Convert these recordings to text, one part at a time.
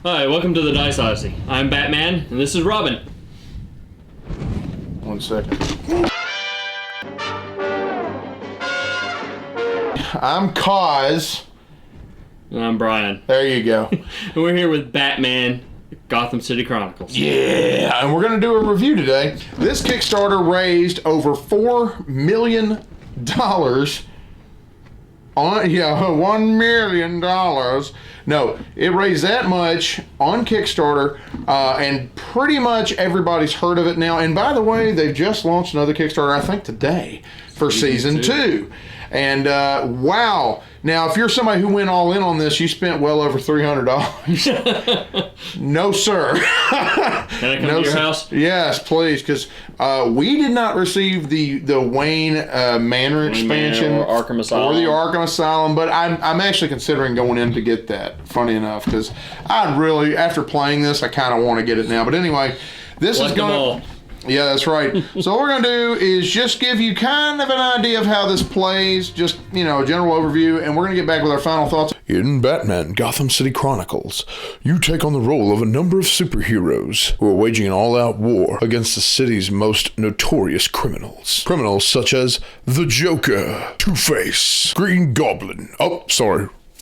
Hi, welcome to the Dice Odyssey. I'm Batman, and this is Robin. 1 second. I'm Kas. And I'm Bryan. There you go. And we're here with Batman, Gotham City Chronicles. Yeah, and we're going to do a review today. This Kickstarter raised over $4 million on, $1 million. No, it raised that much on Kickstarter, and pretty much everybody's heard of it now. And by the way, they've just launched another Kickstarter, I think today, for Season 2. And wow. Now, if you're somebody who went all in on this, you spent well over $300. No, sir. Can I come to your house? Yes, please, because we did not receive the Wayne Manor expansion or Arkham Asylum. Or the Arkham Asylum, but I'm actually considering going in to get that, funny enough, because I really, after playing this, I kind of want to get it now. But anyway, this is going to... Yeah, that's right. So what we're going to do is just give you kind of an idea of how this plays, just, a general overview, and we're going to get back with our final thoughts. In Batman Gotham City Chronicles, you take on the role of a number of superheroes who are waging an all-out war against the city's most notorious criminals. Criminals such as the Joker, Two-Face, Green Goblin,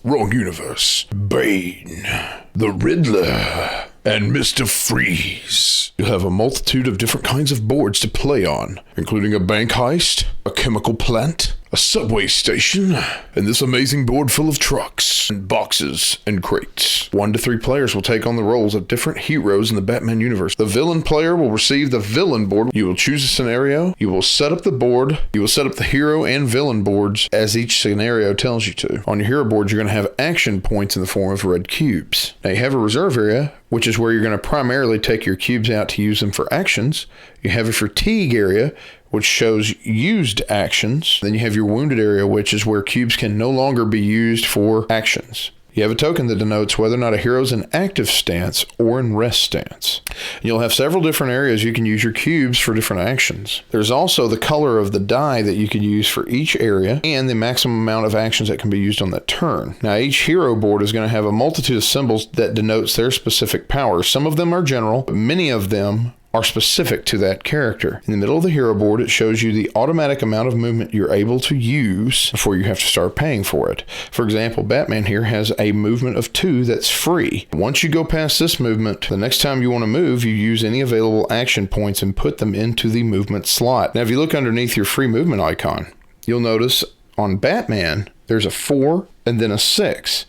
wrong universe, Bane, the Riddler, and Mr. Freeze. You'll have a multitude of different kinds of boards to play on, including a bank heist, a chemical plant, a subway station, and this amazing board full of trucks and boxes and crates. 1 to 3 players will take on the roles of different heroes in the Batman universe. The villain player will receive the villain board. You will choose a scenario. You will set up the board. You will set up the hero and villain boards as each scenario tells you to. On your hero board, you're going to have action points in the form of red cubes. Now you have a reserve area, which is where you're going to primarily take your cubes out to use them for actions. You have a fatigue area, which shows used actions. Then you have your wounded area, which is where cubes can no longer be used for actions. You have a token that denotes whether or not a hero is in active stance or in rest stance. You'll have several different areas you can use your cubes for different actions. There's also the color of the die that you can use for each area and the maximum amount of actions that can be used on that turn. Now, each hero board is going to have a multitude of symbols that denotes their specific powers. Some of them are general, but many of them are specific to that character. In the middle of the hero board, it shows you the automatic amount of movement you're able to use before you have to start paying for it. For example, Batman here has a movement of 2 that's free. Once you go past this movement, the next time you want to move, you use any available action points and put them into the movement slot. Now, if you look underneath your free movement icon, you'll notice on Batman, there's a 4 and then a 6.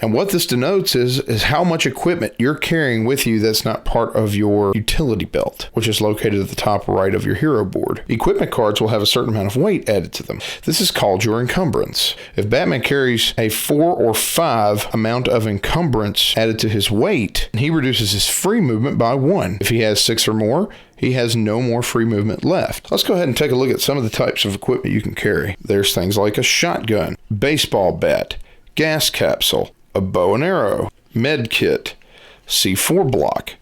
And what this denotes is how much equipment you're carrying with you that's not part of your utility belt, which is located at the top right of your hero board. Equipment cards will have a certain amount of weight added to them. This is called your encumbrance. If Batman carries a 4 or 5 amount of encumbrance added to his weight, he reduces his free movement by 1. If he has 6 or more, he has no more free movement left. Let's go ahead and take a look at some of the types of equipment you can carry. There's things like a shotgun, baseball bat, gas capsule, a bow and arrow, med kit, C4 block,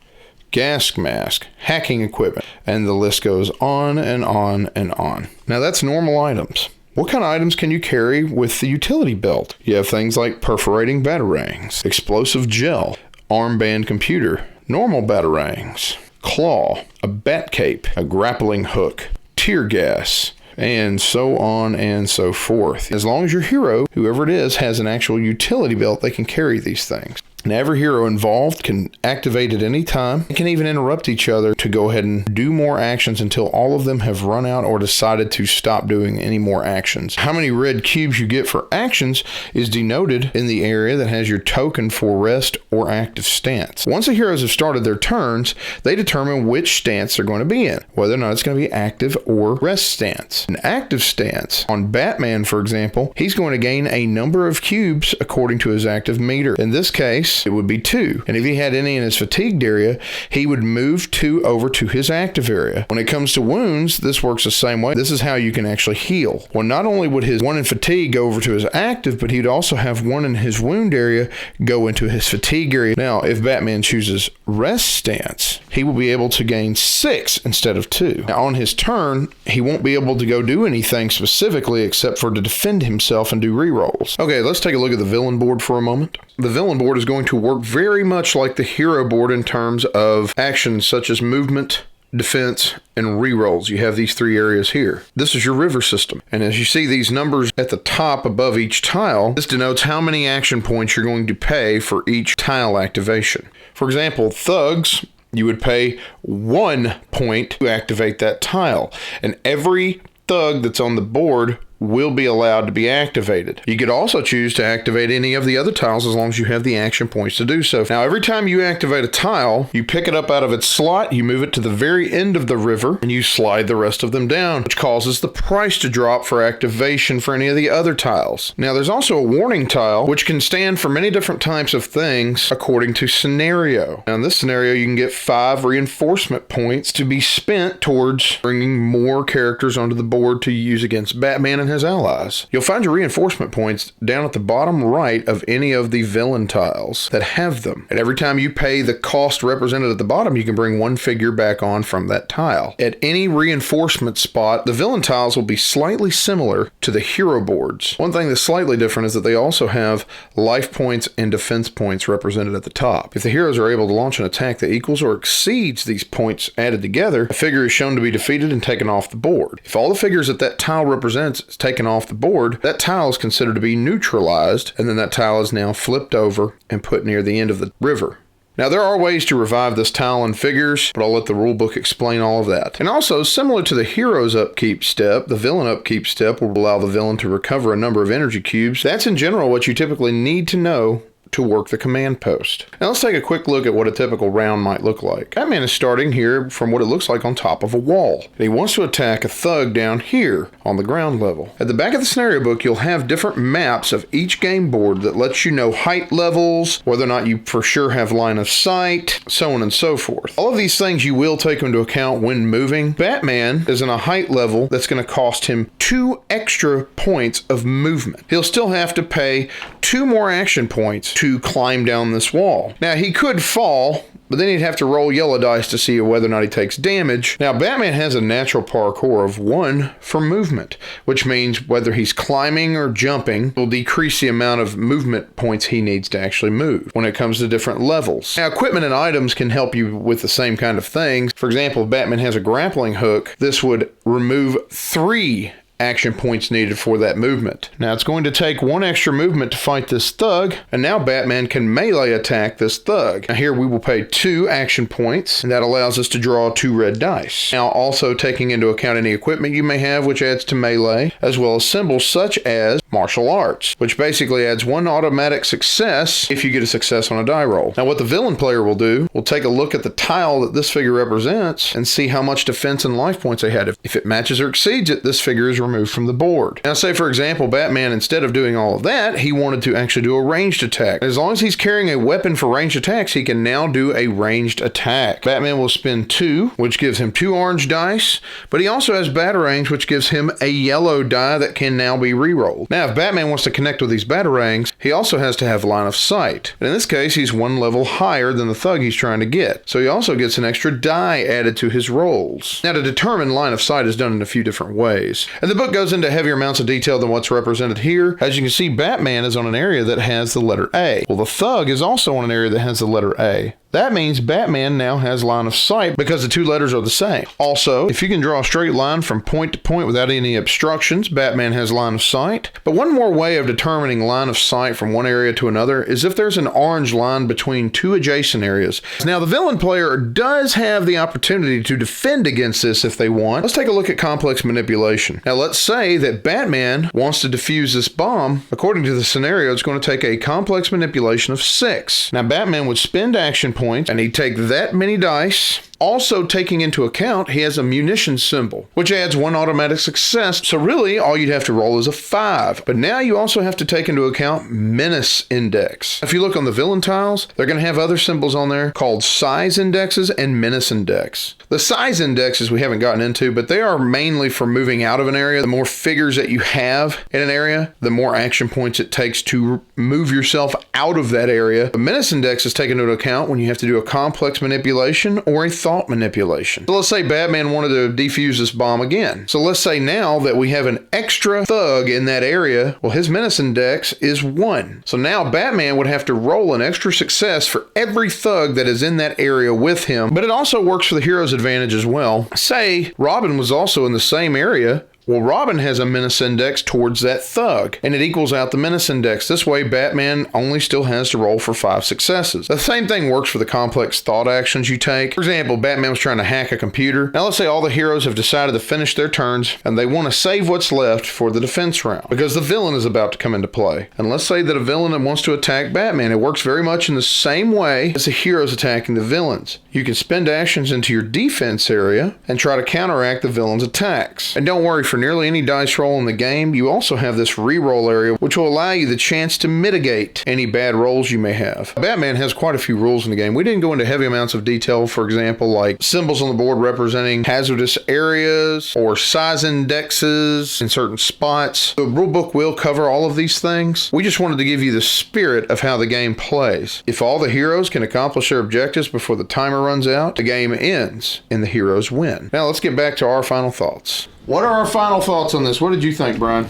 gas mask, hacking equipment, and the list goes on and on and on. Now that's normal items. What kind of items can you carry with the utility belt? You have things like perforating batarangs, explosive gel, armband computer, normal batarangs, claw, a bat cape, a grappling hook, tear gas, and so on and so forth. As long as your hero, whoever it is, has an actual utility belt, they can carry these things. And every hero involved can activate at any time and can even interrupt each other to go ahead and do more actions until all of them have run out or decided to stop doing any more actions. How many red cubes you get for actions is denoted in the area that has your token for rest or active stance. Once the heroes have started their turns, they determine which stance they're going to be in, whether or not it's going to be active or rest stance. An active stance, on Batman for example, he's going to gain a number of cubes according to his active meter. In this case, it would be 2. And if he had any in his fatigued area, he would move 2 over to his active area. When it comes to wounds, this works the same way. This is how you can actually heal. Well, not only would his 1 in fatigue go over to his active, but he'd also have 1 in his wound area go into his fatigue area. Now, if Batman chooses rest stance, he will be able to gain 6 instead of 2. Now, on his turn, he won't be able to go do anything specifically except for to defend himself and do rerolls. Okay, let's take a look at the villain board for a moment. The villain board is going going to work very much like the hero board in terms of actions such as movement, defense, and rerolls. You have these 3 areas here. This is your river system. And as you see these numbers at the top above each tile, this denotes how many action points you're going to pay for each tile activation. For example, thugs, you would pay 1 point to activate that tile. And every thug that's on the board will be allowed to be activated. You could also choose to activate any of the other tiles as long as you have the action points to do so. Now, every time you activate a tile, you pick it up out of its slot, you move it to the very end of the river, and you slide the rest of them down, which causes the price to drop for activation for any of the other tiles. Now, there's also a warning tile, which can stand for many different types of things according to scenario. Now, in this scenario, you can get 5 reinforcement points to be spent towards bringing more characters onto the board to use against Batman and his allies. You'll find your reinforcement points down at the bottom right of any of the villain tiles that have them. And every time you pay the cost represented at the bottom, you can bring 1 figure back on from that tile. At any reinforcement spot, the villain tiles will be slightly similar to the hero boards. One thing that's slightly different is that they also have life points and defense points represented at the top. If the heroes are able to launch an attack that equals or exceeds these points added together, a figure is shown to be defeated and taken off the board. If all the figures that tile represents is taken off the board, that tile is considered to be neutralized, and then that tile is now flipped over and put near the end of the river. Now, there are ways to revive this tile and figures, but I'll let the rulebook explain all of that. And also, similar to the hero's upkeep step, the villain upkeep step will allow the villain to recover a number of energy cubes. That's in general what you typically need to know to work the command post. Now let's take a quick look at what a typical round might look like. Batman is starting here from what it looks like on top of a wall. And he wants to attack a thug down here on the ground level. At the back of the scenario book, you'll have different maps of each game board that lets you know height levels, whether or not you for sure have line of sight, so on and so forth. All of these things you will take into account when moving. Batman is in a height level that's going to cost him 2 extra points of movement. He'll still have to pay 2 more action points to climb down this wall. Now, he could fall, but then he'd have to roll yellow dice to see whether or not he takes damage. Now, Batman has a natural parkour of 1 for movement, which means whether he's climbing or jumping will decrease the amount of movement points he needs to actually move when it comes to different levels. Now, equipment and items can help you with the same kind of things. For example, if Batman has a grappling hook, this would remove 3 action points needed for that movement. Now it's going to take 1 extra movement to fight this thug, and now Batman can melee attack this thug. Now here we will pay 2 action points, and that allows us to draw 2 red dice. Now also taking into account any equipment you may have, which adds to melee, as well as symbols such as martial arts, which basically adds 1 automatic success if you get a success on a die roll. Now what the villain player will do, will take a look at the tile that this figure represents and see how much defense and life points they had. If it matches or exceeds it, this figure is removed from the board. Now say for example Batman, instead of doing all of that, he wanted to actually do a ranged attack. As long as he's carrying a weapon for ranged attacks, he can now do a ranged attack. Batman will spend 2, which gives him 2 orange dice, but he also has batarangs, which gives him a yellow die that can now be re-rolled. Now if Batman wants to connect with these batarangs, he also has to have line of sight. And in this case, he's 1 level higher than the thug he's trying to get. So he also gets an extra die added to his rolls. Now to determine line of sight is done in a few different ways. And the book goes into heavier amounts of detail than what's represented here. As you can see, Batman is on an area that has the letter A. Well, the thug is also on an area that has the letter A. That means Batman now has line of sight because the 2 letters are the same. Also, if you can draw a straight line from point to point without any obstructions, Batman has line of sight. But one more way of determining line of sight from one area to another is if there's an orange line between 2 adjacent areas. Now, the villain player does have the opportunity to defend against this if they want. Let's take a look at complex manipulation. Now, let's say that Batman wants to defuse this bomb. According to the scenario, it's going to take a complex manipulation of 6. Now, Batman would spend action points, and he'd take that many dice. Also taking into account, he has a munition symbol, which adds 1 automatic success. So really, all you'd have to roll is a 5. But now you also have to take into account Menace Index. If you look on the villain tiles, they're going to have other symbols on there called size indexes and Menace Index. The size indexes we haven't gotten into, but they are mainly for moving out of an area. The more figures that you have in an area, the more action points it takes to move yourself out of that area. The Menace Index is taken into account when you have to do a complex manipulation or a thought manipulation. So let's say Batman wanted to defuse this bomb again. So let's say now that we have an extra thug in that area, well, his Menace Index is 1. So now Batman would have to roll an extra success for every thug that is in that area with him. But it also works for the hero's advantage as well. Say Robin was also in the same area. Well, Robin has a Menace Index towards that thug, and it equals out the Menace Index. This way, Batman only still has to roll for 5 successes. The same thing works for the complex thought actions you take. For example, Batman was trying to hack a computer. Now, let's say all the heroes have decided to finish their turns, and they want to save what's left for the defense round, because the villain is about to come into play. And let's say that a villain wants to attack Batman. It works very much in the same way as the heroes attacking the villains. You can spend actions into your defense area and try to counteract the villain's attacks. And don't worry, for nearly any dice roll in the game, you also have this reroll area, which will allow you the chance to mitigate any bad rolls you may have. Batman has quite a few rules in the game. We didn't go into heavy amounts of detail, for example, like symbols on the board representing hazardous areas or size indexes in certain spots. The rulebook will cover all of these things. We just wanted to give you the spirit of how the game plays. If all the heroes can accomplish their objectives before the timer runs out, the game ends and the heroes win. Now let's get back to our final thoughts. What are our final thoughts on this? What did you think, Brian?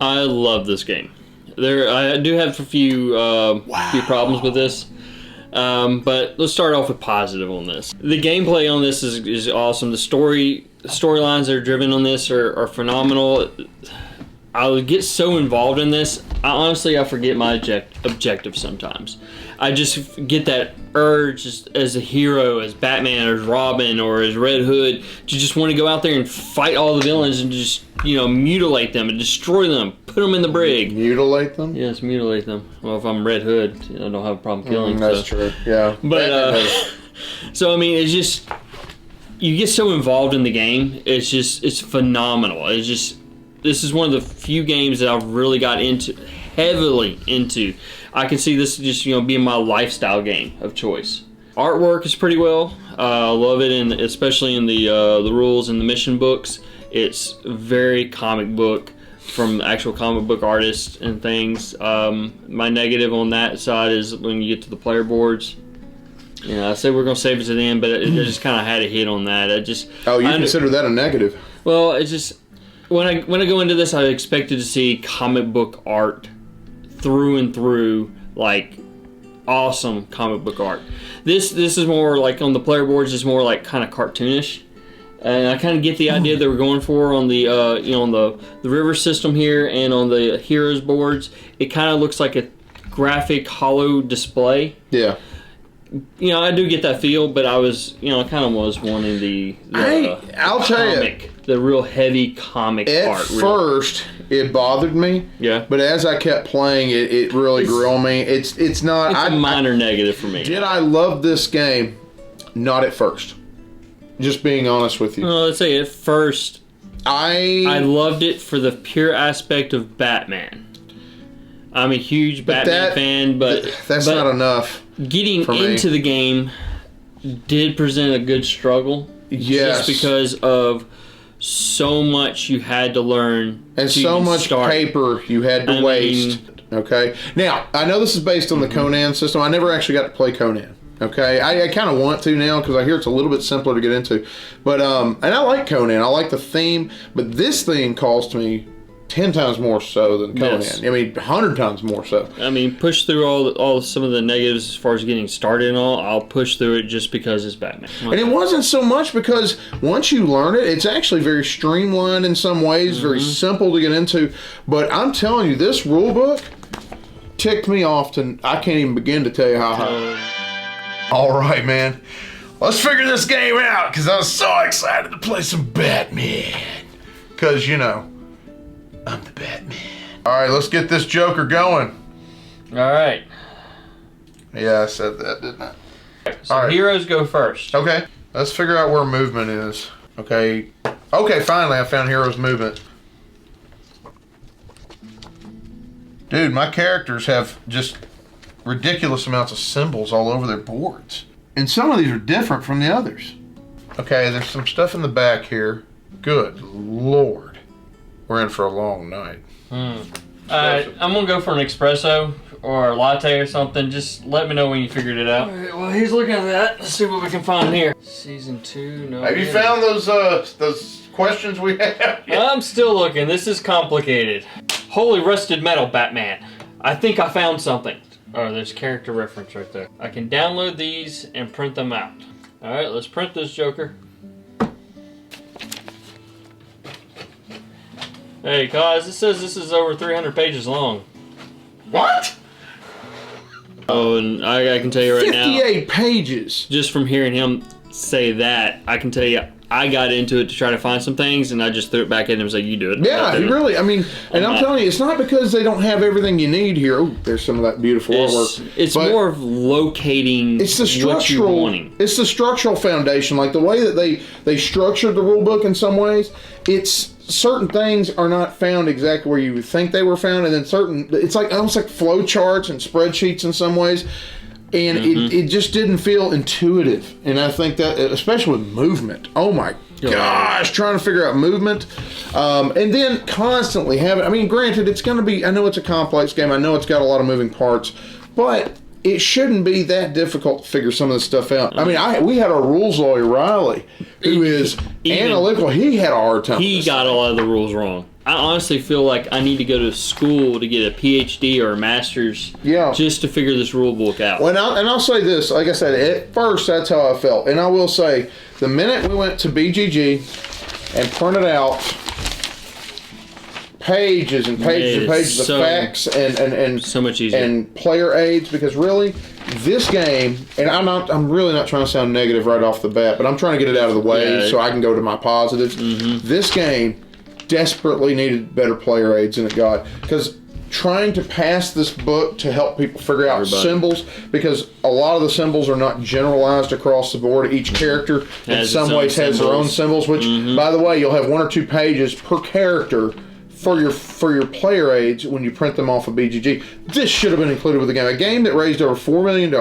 I love this game. I do have a few problems with this, but let's start off with positive on this. The gameplay on this is awesome. The storylines that are driven on this are phenomenal. I would get so involved in this, I forget my objective sometimes. I just get that urge as a hero, as Batman, or as Robin, or as Red Hood, to just want to go out there and fight all the villains and just, mutilate them and destroy them, put them in the brig. Mutilate them? Yes, mutilate them. Well, if I'm Red Hood, I don't have a problem killing. That's true, yeah. But, so, I mean, it's just, you get so involved in the game, it's phenomenal. This is one of the few games that I've really got heavily into. I can see this just being my lifestyle game of choice. Artwork is pretty well. I love it, and especially in the rules and the mission books. It's very comic book from actual comic book artists and things. My negative on that side is when you get to the player boards. I said we're gonna save it to the end, but I just kind of had a hit on that. Consider that a negative? Well, it's just. When I go into this, I expected to see comic book art through and through, like awesome comic book art. This is more like on the player boards. It's more like kind of cartoonish, and I kind of get the idea that we're going for on the on the river system here and on the heroes boards. It kind of looks like a graphic hollow display. Yeah. I do get that feel, but I was, I kind of was wanting I'll tell you, the real heavy comic art. At first, it bothered me. Yeah. But as I kept playing, it really grew on me. It's not. It's a minor negative for me. Did I love this game? Not at first. Just being honest with you. Well, let's say at first, I loved it for the pure aspect of Batman. I'm a huge Batman fan, but that's not enough. Getting into the game did present a good struggle. Yes. Just because of so much you had to learn. And so much paper you had to waste. Okay. Now, I know this is based on the Conan system. I never actually got to play Conan. Okay. I kind of want to now because I hear it's a little bit simpler to get into. But, and I like Conan. I like the theme. But this thing cost me 10 times more so than Conan. Yes. I mean, 100 times more so. I mean, push through all some of the negatives as far as getting started and all. I'll push through it just because it's Batman. And it wasn't so much because once you learn it, it's actually very streamlined in some ways, very simple to get into. But I'm telling you, this rule book ticked me off to, I can't even begin to tell you how high. All right, man. Let's figure this game out because I was so excited to play some Batman. Because, I'm the Batman. All right, let's get this Joker going. All right. Yeah, I said that, didn't I? So all right. Heroes go first. Okay. Let's figure out where movement is. Okay. Okay, finally I found heroes movement. Dude, my characters have just ridiculous amounts of symbols all over their boards. And some of these are different from the others. Okay, there's some stuff in the back here. Good Lord. We're in for a long night. Alright, I'm gonna go for an espresso or a latte or something. Just let me know when you figured it out. Alright, well he's looking at that. Let's see what we can find here. Season 2, no. Have you found those questions we have? I'm still looking. This is complicated. Holy rusted metal, Batman. I think I found something. Oh, there's character reference right there. I can download these and print them out. Alright, let's print this Joker. Hey guys, it says this is over 300 pages long. What? Oh, and I can tell you right 58 pages. just from hearing him say that, I can tell you I got into it to try to find some things, and I just threw it back at him and said, you do it. Yeah, really. I mean, and I'm telling you, it's not because they don't have everything you need here. Oh, there's some of that beautiful artwork. It's more of locating it's the what you're structural, wanting. it's the structural foundation. Like the way that they structured the rule book in some ways, it's certain things are not found exactly where you would think they were found, and then it's like almost like flow charts and spreadsheets in some ways. And it just didn't feel intuitive. And I think that, especially with movement, oh my gosh, trying to figure out movement. And then constantly having, I mean, granted, it's going to be, I know it's a complex game. I know it's got a lot of moving parts. But it shouldn't be that difficult to figure some of this stuff out. I mean, we had our rules lawyer, Riley, who is analytical. He had a hard time. He got a lot of the rules wrong. I honestly feel like I need to go to school to get a PhD or a master's just to figure this rule book out. Well, I'll say this. Like I said, at first, that's how I felt. And I will say, the minute we went to BGG and printed out pages and pages and pages of facts and so much easier. And player aids, because really, this game, and I'm really not trying to sound negative right off the bat, but I'm trying to get it out of the way so I can go to my positives. This game desperately needed better player aids than it got, because trying to pass this book to help people figure out symbols, because a lot of the symbols are not generalized across the board. Each character in some ways has their own symbols, which by the way, you'll have 1 or 2 pages per character for your player aids when you print them off of BGG. This should have been included with the game. A game that raised over $4 million,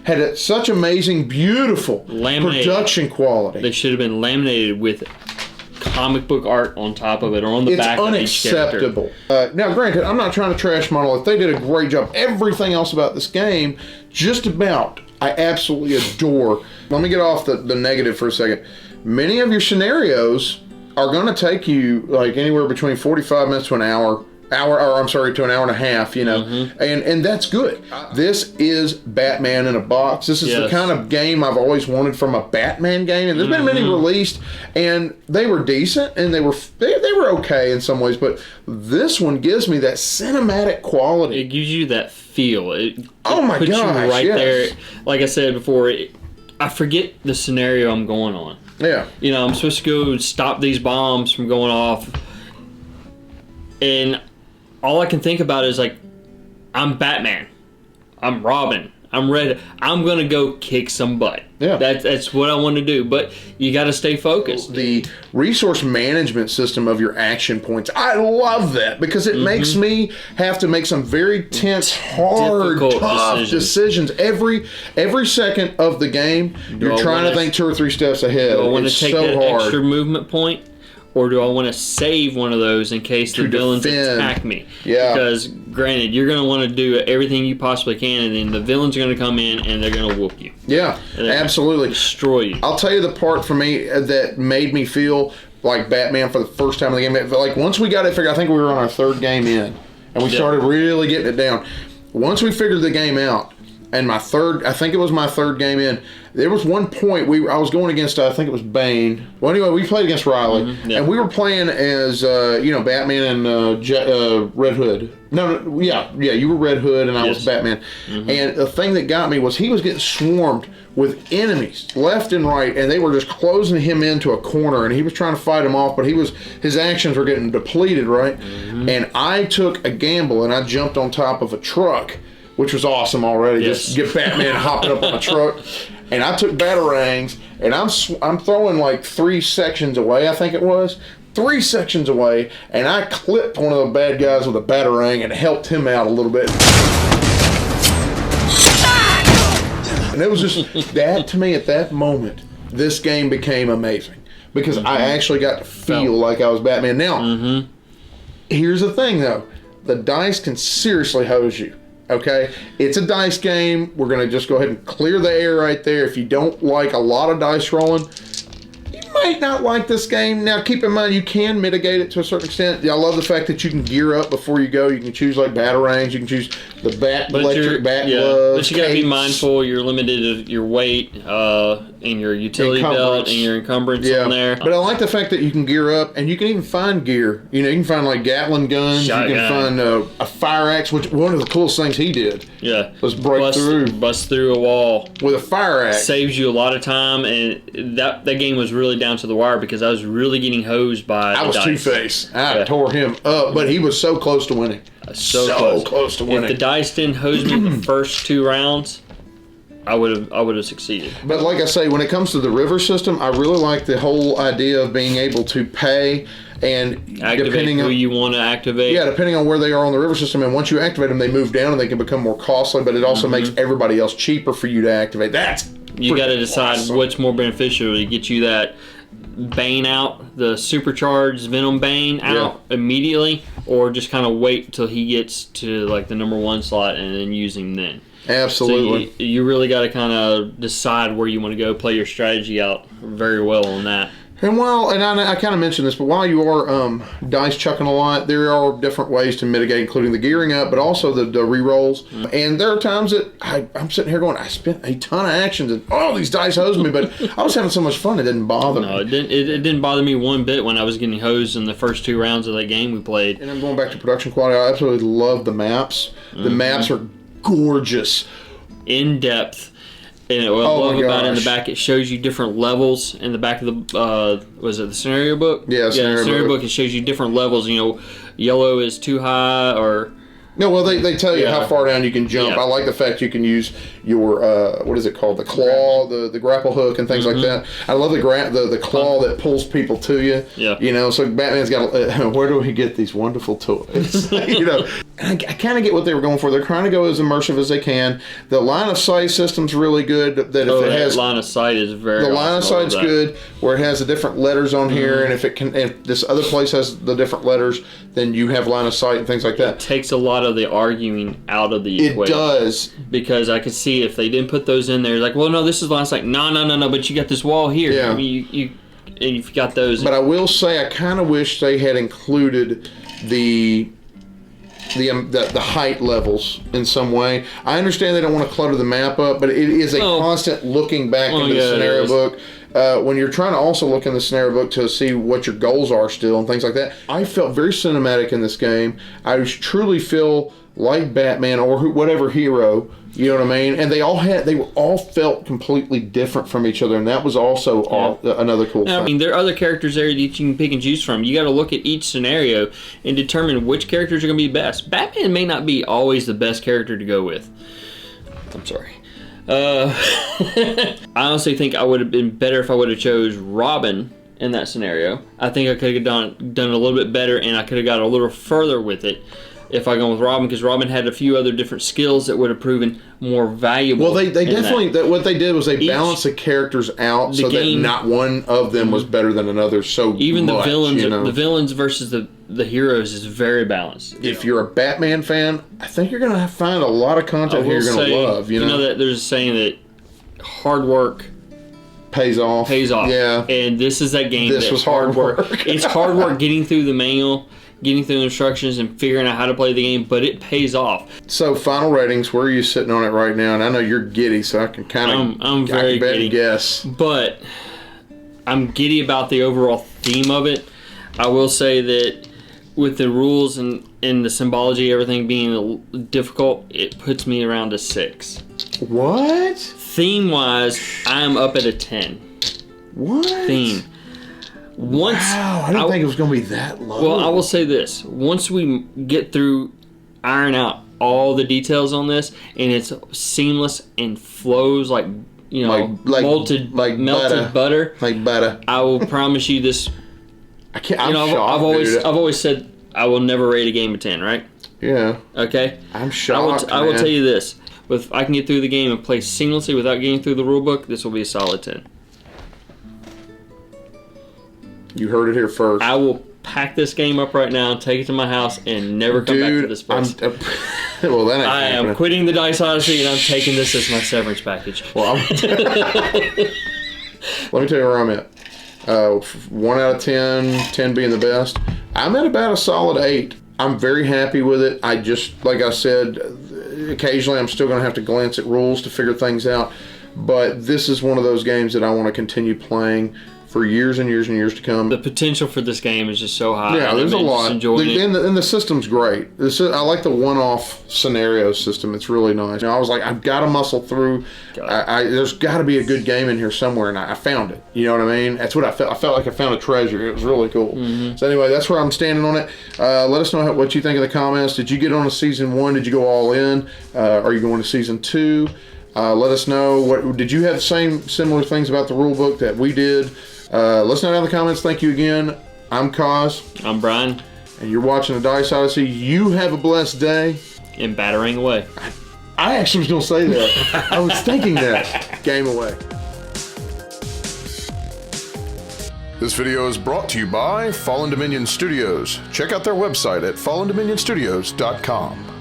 had such amazing, beautiful production quality. They should have been laminated with comic book art on top of it, or on the back of each character. It's unacceptable. Now, granted, I'm not trying to trash Monolith. They did a great job. Everything else about this game, just about, I absolutely adore. Let me get off the negative for a second. Many of your scenarios are going to take you like anywhere between 45 minutes to an hour, to an hour and a half, you know, and that's good. This is Batman in a box. This is the kind of game I've always wanted from a Batman game, and there's been many released, and they were decent, and they were okay in some ways, but this one gives me that cinematic quality. It gives you that feel. It puts you right there. Like I said before, I forget the scenario I'm going on. Yeah. You know, I'm supposed to go stop these bombs from going off, and all I can think about is like, I'm Batman, I'm Robin, I'm Red. I'm gonna go kick some butt. Yeah, that's what I want to do. But you got to stay focused. The resource management system of your action points, I love that, because it makes me have to make some very tense, hard, tough decisions every second of the game. You're trying to think 2 or 3 steps ahead. Do I want to take that extra movement point, or do I want to save one of those in case the villains attack me? Yeah. Because, granted, you're going to want to do everything you possibly can, and then the villains are going to come in and they're going to whoop you. Yeah, absolutely. Destroy you. I'll tell you the part for me that made me feel like Batman for the first time in the game. Like, once we got it figured, I think we were on our 3rd game in, and we started really getting it down. Once we figured the game out, and I think it was my 3rd game in, there was one point I was going against, I think it was Bane. Well, anyway, we played against Riley, and we were playing as, Batman and Red Hood. You were Red Hood, and I was Batman. And the thing that got me was he was getting swarmed with enemies left and right, and they were just closing him into a corner, and he was trying to fight them off, but his actions were getting depleted, right? And I took a gamble, and I jumped on top of a truck, which was awesome already. Just get Batman hopping up on a truck. And I took batarangs, and I'm throwing like 3 sections away, I think it was. 3 sections away, and I clipped one of the bad guys with a batarang and helped him out a little bit. And it was just that, to me, at that moment, this game became amazing. Because I actually got to feel like I was Batman. Now, here's the thing, though. the dice can seriously hose you. Okay, it's a dice game. We're gonna just go ahead and clear the air right there. If you don't like a lot of dice rolling, you might not like this game. Now, keep in mind, you can mitigate it to a certain extent. I love the fact that you can gear up before you go. You can choose like batarangs. You can choose the electric bat gloves. But you gotta be mindful. You're limited to your weight and your utility belt and your encumbrance on there. But I like the fact that you can gear up, and you can even find gear. You know, you can find like Gatling guns. Shotgun. You can find a fire axe, which one of the coolest things he did. Yeah, was bust through a wall with a fire axe. Saves you a lot of time, and that game was really down to the wire because I was really getting hosed by. I was Two-Face. I tore him up, but he was so close to winning. So close to winning. If the dice didn't hose me the first 2 rounds, I would have succeeded. But like I say, when it comes to the river system, I really like the whole idea of being able to pay and activate who you want to activate. Yeah, depending on where they are on the river system, and once you activate them, they move down and they can become more costly. But it also makes everybody else cheaper for you to activate. You got to decide what's more beneficial to get you that Bane out, the supercharged Venom Bane out immediately, or just kind of wait till he gets to like the number 1 slot and then use him then. Absolutely. So you really got to kind of decide where you want to go, play your strategy out very well on that. And I kind of mentioned this, but while you are dice chucking a lot, there are different ways to mitigate, including the gearing up, but also the re-rolls. And there are times that I'm sitting here going, I spent a ton of actions, and these dice hosed me, but I was having so much fun, it didn't bother me. No, it didn't bother me one bit when I was getting hosed in the first 2 rounds of that game we played. And I'm going back to production quality. I absolutely love the maps. The maps are gorgeous. In depth. And what I love about it in the back, it shows you different levels in the back of the, was it the scenario book? Yeah, the scenario book. It shows you different levels. You know, yellow is too high or... No, well, they tell you how far down you can jump. Yeah. I like the fact you can use your, what is it called? The claw, the grapple hook and things like that. I love the claw that pulls people to you. Yeah. You know, so Batman's got, where do we get these wonderful toys? You know, and I kind of get what they were going for. They're trying to go as immersive as they can. The line of sight system's really good. That if it has line of sight is very. The line of sight's good, where it has the different letters on here, and if this other place has the different letters, then you have line of sight and things like that. It takes a lot of the arguing out of the equation. It does. Because I could see if they didn't put those in there, like, well, no, this is line of sight. No, but you got this wall here. Yeah. I mean, you've got those. But I will say, I kind of wish they had included the height levels in some way. I understand they don't want to clutter the map up, but it is a constant looking back into the scenario book. When you're trying to also look in the scenario book to see what your goals are still and things like that. I felt very cinematic in this game. I truly feel like Batman or whatever hero, you know what I mean? And they all felt completely different from each other, and that was also another cool thing. I mean, there are other characters there that you can pick and choose from. You got to look at each scenario and determine which characters are going to be best. Batman may not be always the best character to go with. I'm sorry. I honestly think I would have been better if I would have chose Robin in that scenario. I think I could have done it a little bit better, and I could have got a little further with it if I gone with Robin, because Robin had a few other different skills that would have proven more valuable. Well, they definitely what they did was they balanced the characters out so that not one of them was better than another. So even much, the villains versus the heroes is very balanced. If you're a Batman fan, I think you're going to find a lot of content here you're going to love. You know that there's a saying that hard work pays off. Yeah, and this is that game. This was hard work. It's hard work getting through the manual, getting through the instructions, and figuring out how to play the game, but it pays off. So, final ratings, where are you sitting on it right now? And I know you're giddy, so I can kind of I'm very giddy. Guess. But I'm giddy about the overall theme of it. I will say that with the rules and the symbology, everything being difficult, it puts me around a 6. What? Theme-wise, I'm up at a 10. What? Theme. Wow, I didn't think it was going to be that low. Well, I will say this. Once we get through, iron out all the details on this, and it's seamless and flows like, you know, melted butter. Like butter. I will promise you this. I'm shocked, I've always said I will never rate a game a 10, right? Yeah. Okay? I'm shocked, I will tell you this. If I can get through the game and play seamlessly without getting through the rulebook, this will be a solid 10. You heard it here first. I will pack this game up right now, take it to my house, and never come back to this place. Well, that ain't I am happening. quitting the Dice Odyssey, and I'm taking this as my severance package. Well, let me tell you where I'm at. 1 out of 10, 10 being the best. I'm at about a solid 8. I'm very happy with it. I just, like I said, occasionally I'm still going to have to glance at rules to figure things out. But this is one of those games that I want to continue playing for years and years and years to come. The potential for this game is just so high. Yeah, there's a lot. And the system's great. I like the one-off scenario system. It's really nice. I've got to muscle through. There's got to be a good game in here somewhere, and I found it. You know what I mean? That's what I felt. I felt like I found a treasure. It was really cool. Mm-hmm. So anyway, that's where I'm standing on it. Let us know what you think in the comments. Did you get on to season 1? Did you go all in? Are you going to season 2? Let us know. Did you have similar things about the rule book that we did? Let us know down in the comments. Thank you again. I'm Kas. I'm Bryan. And you're watching the Dice Odyssey. You have a blessed day. And battering away. I actually was going to say that. I was thinking that. Game away. This video is brought to you by Fallen Dominion Studios. Check out their website at fallendominionstudios.com.